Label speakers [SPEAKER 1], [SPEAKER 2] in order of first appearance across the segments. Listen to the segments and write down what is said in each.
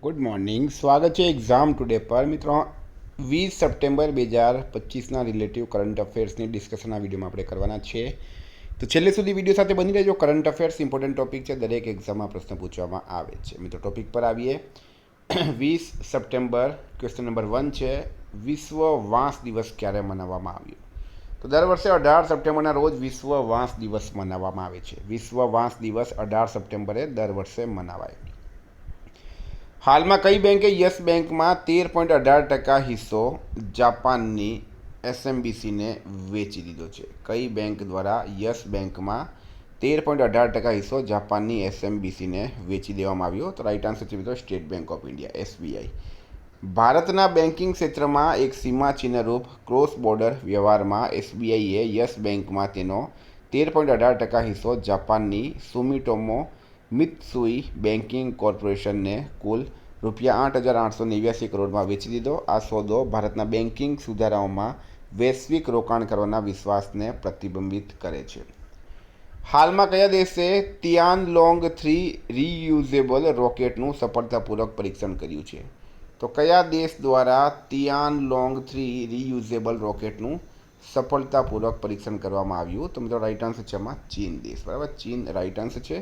[SPEAKER 1] Good morning. સ્વાગત છે exam today પર. મિત્રો 20 સપ્ટેમ્બર 2025ના રિલેટિવ કરંટ અફેર્સની ડિસ્કશન આ વિડીયોમાં આપણે કરવાના છે. તો છેલ્લે સુધી વિડીયો સાથે બની રહેજો. કરંટ અફેર્સ ઇમ્પોર્ટન્ટ ટોપિક છે, દરેક એક્ઝામમાં પ્રશ્ન પૂછવામાં આવે છે. મિત્રો ટોપિક પર આવીએ. 20 સપ્ટેમ્બર ક્વેશ્ચન નંબર 1 છે, વિશ્વ વાંસ દિવસ ક્યારે મનાવવામાં આવ્યો? તો દર વર્ષે 18 સપ્ટેમ્બરના રોજ વિશ્વ વાંસ દિવસ મનાવવામાં આવે છે. વિશ્વ વાંસ દિવસ 18 સપ્ટેમ્બરે દર વર્ષે મનાવાય. હાલમાં કઈ બેંકે યસ બેંકમાં 13.18% હિસ્સો જાપાનની એસએમબીસીને વેચી દીધો છે? કઈ બેંક દ્વારા યસ બેંકમાં 13.18% હિસ્સો જાપાનની એસએમબીસીને વેચી દેવામાં આવ્યો? તો રાઈટ આન્સર છે મિત્રો state bank of India, SBI. ભારતના બેન્કિંગ ક્ષેત્રમાં એક સીમાચિહ્નરૂપ ક્રોસ બોર્ડર વ્યવહારમાં એસબીઆઈએ યસ બેંકમાં તેનો 13.18% હિસ્સો જાપાનની સુમિટોમો મિત્સુઈ બેન્કિંગ કોર્પોરેશનને કુલ ₹8,889 કરોડમાં વેચી દીધો. આ સોદો ભારતના બેન્કિંગ સુધારાઓમાં વૈશ્વિક રોકાણ કરવાના વિશ્વાસને પ્રતિબિંબિત કરે છે. હાલમાં કયા દેશે તિયાનલોંગ 3 રીયુઝેબલ રોકેટનું સફળતાપૂર્વક પરીક્ષણ કર્યું છે? તો કયા દેશ દ્વારા તિયાનલોંગ 3 રીયુઝેબલ રોકેટનું સફળતાપૂર્વક પરીક્ષણ કરવામાં આવ્યું? તો મિત્રો રાઈટ આન્સર છે એમાં ચીન દેશ. બરાબર, ચીન રાઈટ આન્સર છે.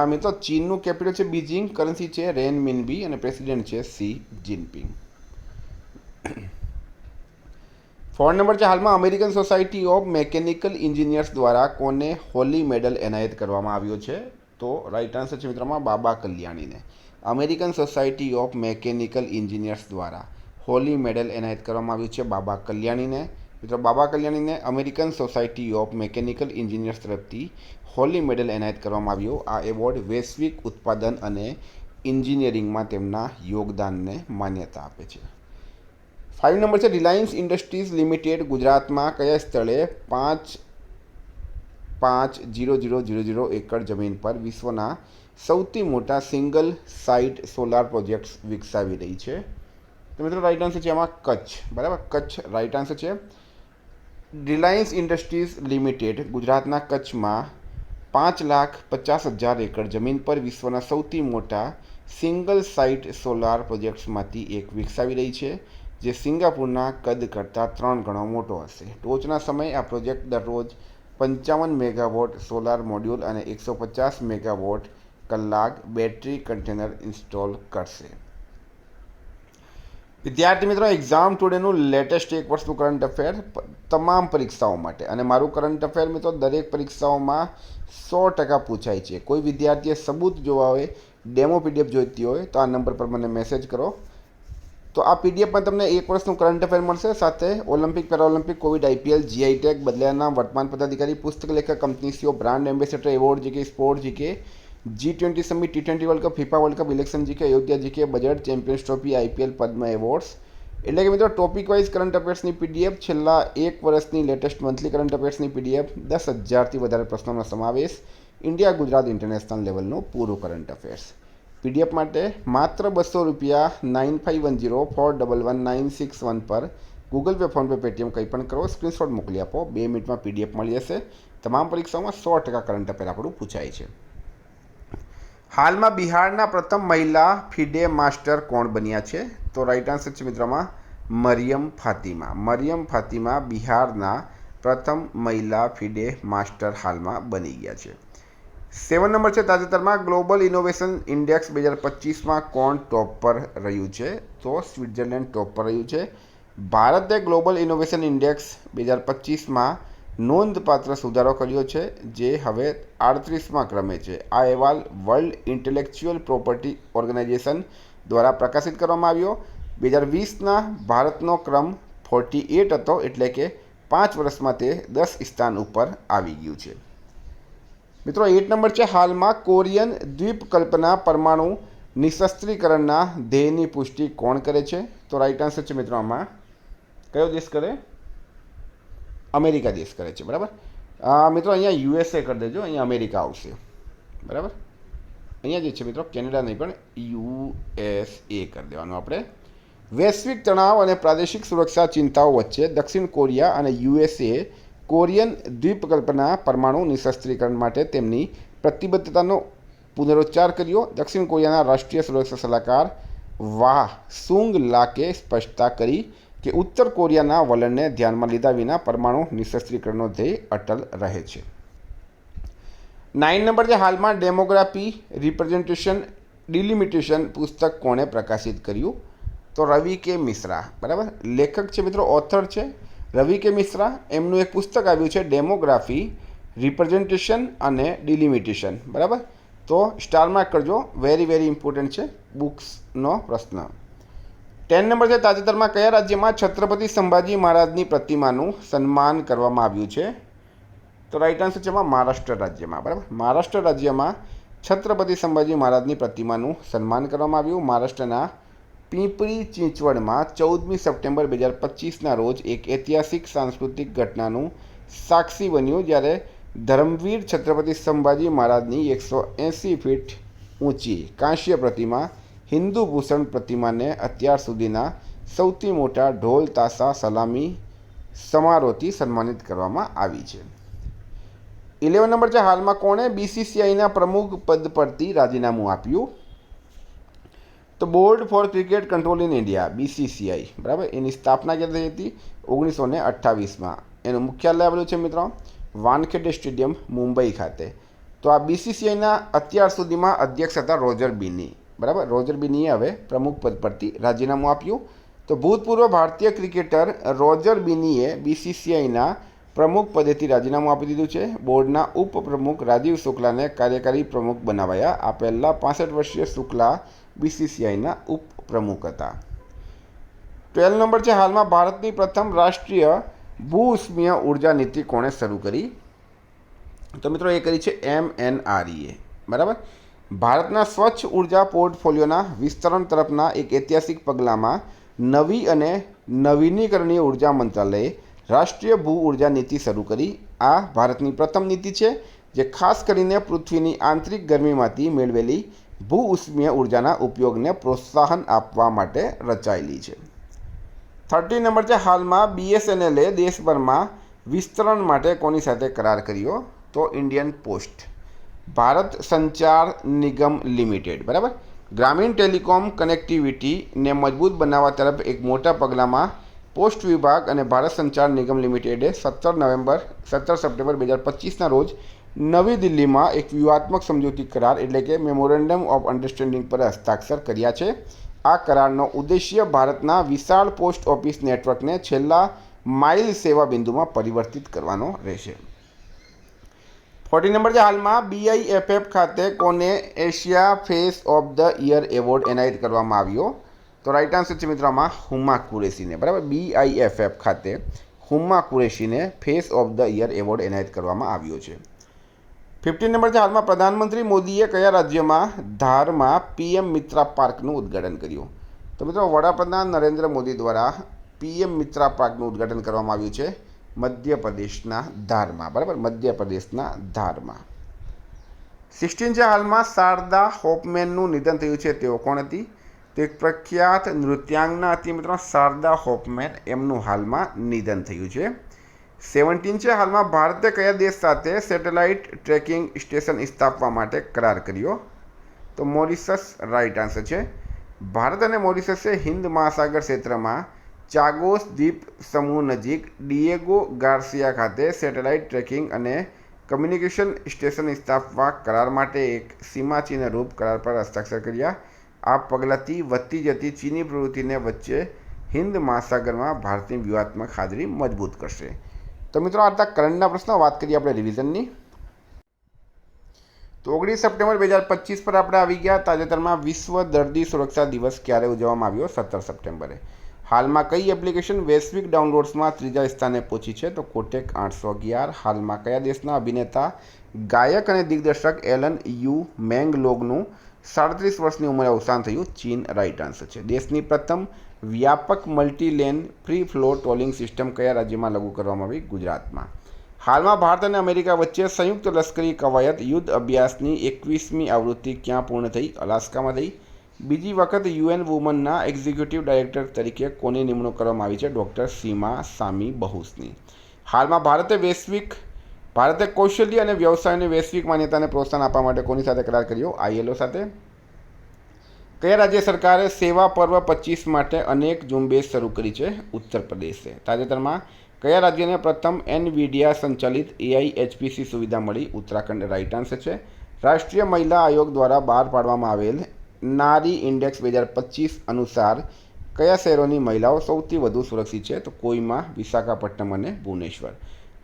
[SPEAKER 1] મિત્રો ચીનનું કેપિટલ છે બીજિંગ, કરન્સી છે રેનમિનબી અને પ્રેસિડેન્ટ છે સી જિનપિંગ. ફોન નંબર છે, હાલમાં American Society of Mechanical Engineers દ્વારા કોને હોલી મેડલ એનાયત કરવામાં આવ્યો છે? તો રાઈટ આન્સર છે મિત્રોમાં બાબા કલ્યાણીને. American Society of Mechanical Engineers દ્વારા હોલી મેડલ એનાયત કરવામાં આવ્યું છે બાબા કલ્યાણીને. મિત્રો બાબા કલ્યાણીને American Society of Mechanical Engineers તરફથી હોલી મેડલ એનાયત કરવામાં આવ્યો. આ એવોર્ડ વૈશ્વિક ઉત્પાદન અને એન્જિનિયરિંગમાં તેમના યોગદાનને માન્યતા આપે છે. 5 નંબર છે, રિલાયન્સ ઇન્ડસ્ટ્રીઝ લિમિટેડ ગુજરાતમાં કયા સ્થળે 5,5,00,00 એકર જમીન પર વિશ્વના સૌથી મોટા સિંગલ સાઇટ સોલાર પ્રોજેક્ટ્સ વિકસાવી રહી છે? તો મિત્રો રાઈટ આન્સર છે એમાં કચ્છ. બરાબર, કચ્છ રાઈટ આન્સર છે. રિલાયન્સ ઇન્ડસ્ટ્રીઝ લિમિટેડ ગુજરાતના કચ્છમાં 5,50,000 એકર જમીન પર વિશ્વના સૌથી મોટા સિંગલ સાઇટ સોલાર પ્રોજેક્ટ્સમાંથી એક વિકસાવી રહી છે, જે સિંગાપુરના કદ કરતાં 3 ગણો મોટો હશે. ટોચના સમયે આ પ્રોજેક્ટ દરરોજ 55 મેગાવોટ સોલાર મોડ્યુલ અને 150 મેગાવોટ કલાક બેટરી કન્ટેનર ઇન્સ્ટોલ કરશે. વિદ્યાર્થી મિત્રો, એક્ઝામ ટુડેનું લેટેસ્ટ એક વર્ષનું કરંટ અફેર તમામ પરીક્ષાઓ માટે, અને મારું કરંટ અફેર મિત્રો દરેક પરીક્ષાઓમાં 100% પૂછાય છે. કોઈ વિદ્યાર્થીએ સબૂત જોવા હોય, ડેમો પીડીએફ જોઈતી હોય તો આ નંબર પર મને મેસેજ કરો. તો આ પીડીએફમાં તમને એક વર્ષનું કરંટ અફેર મળશે, સાથે Olympic, Paralympic, Covid, IPL, GI tag, બદલાના વર્તમાન પદાધિકારી, પુસ્તક લેખક, company CEO, brand ambassador, award GK, sport GK, G20 summit, T20 World Cup, FIFA World Cup, election GK, Ayodhya GK, budget, Champions Trophy, IPL, Padma awards. એટલે કે મિત્રો ટોપિક વાઇઝ કરંટ અફેર્સની PDF, છેલ્લા એક વર્ષની લેટેસ્ટ મંથલી કરંટ અફેર્સની PDF, 10,000થી વધારે પ્રશ્નોનો સમાવેશ, ઇન્ડિયા, ગુજરાત, ઇન્ટરનેશનલ લેવલનું પૂરું કરંટ અફેર્સ. પીડીએફ માટે માત્ર ₹200 9510411961 પર ગૂગલ પે, ફોનપે, પેટીએમ કંઈ પણ કરો, સ્ક્રીનશોટ મોકલી આપો. 2 મિનિટમાં પીડીએફ મળી જશે. તમામ પરીક્ષાઓમાં 100% કરંટ અફેર આપણું પૂછાય છે. હાલમાં બિહારના પ્રથમ મહિલા ફિડે માસ્ટર કોણ બન્યા છે? તો રાઈટ આન્સર છે મિત્રોમાં મરિયમ ફાતિમા. મરિયમ ફાતિમા બિહારના પ્રથમ મહિલા ફિડે માસ્ટર હાલમાં બની ગયા છે. 7 નંબર છે, તાજેતરમાં ગ્લોબલ ઇનોવેશન ઇન્ડેક્સ 2025માં કોણ ટોપ પર રહ્યું છે? તો સ્વિટ્ઝરલેન્ડ ટોપ પર રહ્યું છે. ભારતે ગ્લોબલ ઇનોવેશન ઇન્ડેક્સ 2025માં નોંધપાત્ર સુધારો કર્યો છે, જે હવે 38મા ક્રમે છે. આ અહેવાલ વર્લ્ડ ઇન્ટેલેક્ચ્યુઅલ પ્રોપર્ટી ઓર્ગેનાઇઝેશન દ્વારા પ્રકાશિત કરવામાં આવ્યો. 2020ના ભારતનો ક્રમ 48 હતો, એટલે કે 5 વર્ષમાં તે 10 સ્થાન ઉપર આવી ગયું છે. મિત્રો 8 નંબર છે, હાલમાં કોરિયન દ્વીપકલ્પના પરમાણુ નિશસ્ત્રીકરણના ધ્યેયની પુષ્ટિ કોણ કરે છે? તો રાઈટ આન્સર છે મિત્રો આમાં કયો દેશ કરે? અમેરિકા દેશ કરે છે. બરાબર, મિત્રો અહીંયા યુએસએ કરી દેજો, અહીંયા અમેરિકા આવશે. બરાબર, અહીંયા જે છે મિત્રો કેનેડા નહીં પણ યુએસએ કરી દેવાનું આપણે. વૈશ્વિક તણાવ અને પ્રાદેશિક સુરક્ષા ચિંતાઓ વચ્ચે દક્ષિણ કોરિયા અને યુએસએ કોરિયન દ્વીપકલ્પના પરમાણુ નિશસ્ત્રીકરણ માટે તેમની પ્રતિબદ્ધતાનો પુનરોચ્ચાર કર્યો. દક્ષિણ કોરિયાના રાષ્ટ્રીય સુરક્ષા સલાહકાર વાહ સુંગ લાકે સ્પષ્ટતા કરી કે ઉત્તર કોરિયાના વલણને ધ્યાનમાં લીધા વિના પરમાણુ નિશસ્ત્રીકરણનો ધ્યેય અટલ રહે છે. 9 નંબર છે હાલમાં ડેમોગ્રાફી રિપ્રેઝન્ટેશન ડિલિમિટેશન પુસ્તક કોણે પ્રકાશિત કર્યું? તો રવિ કે મિશ્રા. બરાબર, લેખક છે મિત્રો, ઓથર છે રવિ કે મિશ્રા. એમનું એક પુસ્તક આવ્યું છે ડેમોગ્રાફી રિપ્રેઝન્ટેશન અને ડિલિમિટેશન. બરાબર, તો સ્ટાર માર્ક કરજો, વેરી વેરી ઇમ્પોર્ટન્ટ છે બુક્સનો પ્રશ્ન. 10 નંબર છે તાજેતરમાં કયા રાજ્યમાં છત્રપતિ સંભાજી મહારાજની પ્રતિમાનું સન્માન કરવામાં આવ્યું છે? તો રાઈટ આન્સર છે એમાં મહારાષ્ટ્ર રાજ્યમાં. બરાબર, મહારાષ્ટ્ર રાજ્યમાં છત્રપતિ સંભાજી મહારાજની પ્રતિમાનું સન્માન કરવામાં આવ્યું. મહારાષ્ટ્રના પીંપરી ચીંચવડમાં 14મી સપ્ટેમ્બર 2025ના રોજ એક ઐતિહાસિક સાંસ્કૃતિક ઘટનાનું સાક્ષી બન્યું જ્યારે ધર્મવીર છત્રપતિ સંભાજી મહારાજની 180 ફીટ ઊંચી કાંસ્ય પ્રતિમા હિન્દુ ભૂષણ પ્રતિમાને અત્યાર સુધીના સૌથી મોટા ઢોલ તાશા સલામી સમારોહથી સન્માનિત કરવામાં આવી છે. 11 નંબર છે હાલમાં કોણે BCCIના પ્રમુખ પદ પરથી રાજીનામું આપ્યું? તો board four cricket control in India BCCI. બરાબર, એની સ્થાપના ક્યારે થઈ હતી? 1928માં. એનું મુખ્યાલય આવેલું છે મિત્રો વાનખેડે સ્ટેડિયમ મુંબઈ ખાતે. તો આ BCCIના અત્યાર સુધીમાં અધ્યક્ષ હતા રોજર બિની. બરાબર, રોજર બિનીએ હવે પ્રમુખ પદ પરથી રાજીનામું આપ્યું. તો ભૂતપૂર્વ ભારતીય ક્રિકેટર રોજર બિનીએ BCCIના પ્રમુખ પદેથી રાજીનામું આપી દીધું છે. બોર્ડના ઉપપ્રમુખ રાજીવ શુક્લાને કાર્યકારી પ્રમુખ બનાવાયા. આ પહેલાં 65 વર્ષીય શુક્લા BCCIના ઉપપ્રમુખ હતા. 12 નંબર છે હાલમાં ભારતની પ્રથમ રાષ્ટ્રીય ભૂઉષ્મીય ઉર્જા નીતિ કોણે શરૂ કરી? તો મિત્રો એ કરી છે MNREએ. બરાબર, ભારતના સ્વચ્છ ઉર્જા પોર્ટફોલિયોના વિસ્તરણ તરફના એક ઐતિહાસિક પગલામાં નવી અને નવીનીકરણીય ઉર્જા મંત્રાલયે રાષ્ટ્રીય ભૂ ઉર્જા નીતિ શરૂ કરી. આ ભારતની પ્રથમ નીતિ છે જે ખાસ કરીને પૃથ્વીની આંતરિક ગરમીમાંથી મેળવેલી ભૂઉષ્મીય ઉર્જાના ઉપયોગને પ્રોત્સાહન આપવા માટે રચાયેલી છે. 30 નંબર છે હાલમાં BSNLએ દેશભરમાં વિસ્તરણ માટે કોની સાથે કરાર કર્યો? તો ઇન્ડિયન પોસ્ટ ભારત સંચાર નિગમ લિમિટેડ. બરાબર, ગ્રામીણ ટેલિકોમ કનેક્ટિવિટીને મજબૂત બનાવવા તરફ એક મોટા પગલામાં પોસ્ટ વિભાગ અને ભારત સંચાર નિગમ લિમિટેડે 17 સપ્ટેમ્બર 2025ના રોજ નવી દિલ્હીમાં એક વ્યૂહાત્મક સમજૂતી કરાર એટલે કે મેમોરેન્ડમ ઓફ અન્ડરસ્ટેન્ડિંગ પર હસ્તાક્ષર કર્યા છે. આ કરારનો ઉદ્દેશ્ય ભારતના વિશાળ પોસ્ટ ઓફિસ નેટવર્કને છેલ્લા માઇલ સેવા બિંદુમાં પરિવર્તિત કરવાનો રહેશે. 40 નંબર છે હાલમાં BIFF ખાતે કોને Asia face of the year award એનાયત કરવામાં આવ્યો? તો રાઈટ આન્સર છે મિત્રો આમાં હુમા કુરેશીને. બરાબર, BIFF ખાતે હુમા કુરેશીને face of the year award એનાયત કરવામાં આવ્યો છે. 15 નંબર છે હાલમાં પ્રધાનમંત્રી મોદીએ કયા રાજ્યમાં ધારમાં PM મિત્રા પાર્કનું ઉદ્ઘાટન કર્યું? તો મિત્રો વડાપ્રધાન નરેન્દ્ર મોદી દ્વારા PM મિત્રા પાર્કનું ઉદ્ઘાટન કરવામાં આવ્યું છે મધ્યપ્રદેશના ધારમાં. બરાબર, મધ્યપ્રદેશના ધારમાં. 16 છે હાલમાં શારદા હોફમેનનું નિધન થયું છે. તેઓ કોણ હતી? તો એક પ્રખ્યાત નૃત્યાંગના હતી મિત્રો શારદા હોફમેન. એમનું હાલમાં નિધન થયું છે. 17 છે હાલમાં ભારતે કયા દેશ સાથે સેટેલાઇટ ટ્રેકિંગ સ્ટેશન સ્થાપવા માટે કરાર કર્યો? તો મોરિશસ રાઈટ આન્સર છે. ભારત અને મોરિશસે હિન્દ મહાસાગર ક્ષેત્રમાં ચાગોસ દ્વીપ સમૂહ નજીક ડિએગો ગાર્સિયા ખાતે સેટેલાઇટ ટ્રેકિંગ અને કમ્યુનિકેશન સ્ટેશન સ્થાપવા કરાર માટે એક સીમાચિહ્નરૂપ કરાર પર હસ્તાક્ષર કર્યા. આ પગલાંથી વધતી જતી ચીની પ્રવૃત્તિને વચ્ચે હિન્દ મહાસાગરમાં ભારતની વ્યૂહાત્મક હાજરી મજબૂત કરશે. તો મિત્રો આ હતા કરંટના પ્રશ્નો. વાત કરીએ આપણે રિવિઝનની. તો 19 સપ્ટેમ્બર 2025 પર આપણે આવી ગયા. તાજેતરમાં વિશ્વ દર્દી સુરક્ષા દિવસ ક્યારે ઉજવવામાં આવ્યો? 17 સપ્ટેમ્બરે. હાલમાં કઈ એપ્લિકેશન વૈશ્વિક ડાઉનલોડ્સમાં ત્રીજા સ્થાને પહોંચી છે? તો કોટેક 811. હાલમાં કયા દેશના અભિનેતા ગાયક અને દિગ્દર્શક એલન યુ મેંગલોગનું 37 વર્ષની ઉંમરે અવસાન થયું? ચીન રાઈટ આન્સર છે. દેશની પ્રથમ વ્યાપક મલ્ટીલેન ફ્રી ફ્લો ટોલિંગ સિસ્ટમ કયા રાજ્યમાં લાગુ કરવામાં આવી? ગુજરાતમાં. હાલમાં ભારત અને અમેરિકા વચ્ચે સંયુક્ત લશ્કરી કવાયત યુદ્ધ અભ્યાસની 21મી આવૃત્તિ ક્યાં પૂર્ણ થઈ? અલાસ્કામાં થઈ. બીજી વખત UN વુમનના એક્ઝિક્યુટિવ ડાયરેક્ટર તરીકે કોની નિમણૂક કરવામાં આવી છે? ડૉક્ટર સીમા સામી બહુસની. હાલમાં ભારતે કૌશલ્ય અને વ્યવસાયની વૈશ્વિક માન્યતાને પ્રોત્સાહન આપવા માટે કોની સાથે કરાર કર્યો? ILO સાથે. કયા રાજ્ય સરકારે સેવા પર્વ 25 માટે અનેક ઝુંબેશ શરૂ કરી છે? ઉત્તર પ્રદેશે. તાજેતરમાં કયા રાજ્યને પ્રથમ એનવીડિયા સંચાલિત એઆઈએચપીસી સુવિધા મળી? ઉત્તરાખંડ. રાઇટ આન્સર છે. રાષ્ટ્રીય મહિલા આયોગ દ્વારા બહાર પાડવામાં આવેલ નારી ઇન્ડેક્સ 2025 અનુસાર કયા શહેરોની મહિલાઓ સૌથી વધુ સુરક્ષિત છે? તો કોઈમા, વિશાખાપટ્ટનમ અને ભુવનેશ્વર.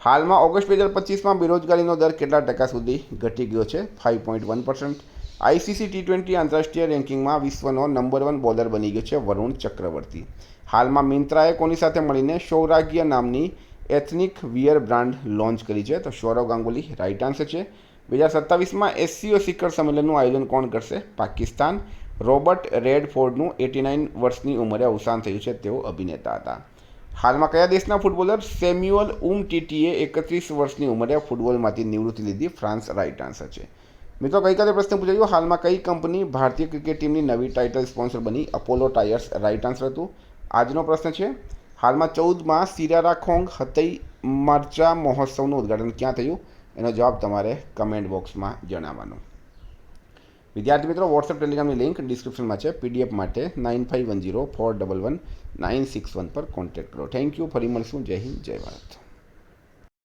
[SPEAKER 1] હાલમાં ઓગસ્ટ 2025માં બેરોજગારીનો દર કેટલા ટકા સુધી ઘટી ગયો છે? 5.1%. આઈસીસી T20 આંતરરાષ્ટ્રીય રેન્કિંગમાં વિશ્વનો નંબર 1 બોલર બની ગયો છે વરુણ ચક્રવર્તી. હાલમાં મિંત્રાએ કોની સાથે મળીને સૌરાગ્ય નામની એથનિક વિયર બ્રાન્ડ લોન્ચ કરી છે? તો સૌરવ ગાંગુલી. રાઇટ આન્સર છે. 2027માં SCO શિખર સંમેલનનું આયોજન કોણ કરશે? પાકિસ્તાન. રોબર્ટ રેડફોર્ડનું 89 વર્ષની ઉંમરે અવસાન થયું છે. તેઓ અભિનેતા હતા. હાલમાં કયા દેશના ફૂટબોલર સેમ્યુઅલ ઉમટીટીએ 31 વર્ષની ઉંમરે ફૂટબોલમાંથી નિવૃત્તિ લીધી? ફ્રાન્સ. રાઇટ આન્સર છે. મિત્રો, ગઈકાલે પ્રશ્ન પૂછાયો, હાલમાં કઈ કંપની ભારતીય ક્રિકેટ ટીમની નવી ટાઇટલ સ્પોન્સર બની? Apollo tyres. રાઇટ આન્સર હતું. આજનો પ્રશ્ન છે, હાલમાં 14માં સિરારાખોંગ હતઈ મરચા મહોત્સવનું ઉદ્ઘાટન ક્યાં થયું? એનો જવાબ તમારે કમેન્ટ બોક્સમાં જણાવવાનો. વિદ્યાર્થી મિત્રો, વોટ્સએપ ટેલિગ્રામની લિંક ડિસ્ક્રિપ્શનમાં છે. PDF માટે 9510411961 પર કોન્ટેક્ટ કરો. Thank you. ફરી મળશું. જય હિન્દ, જય ભારત.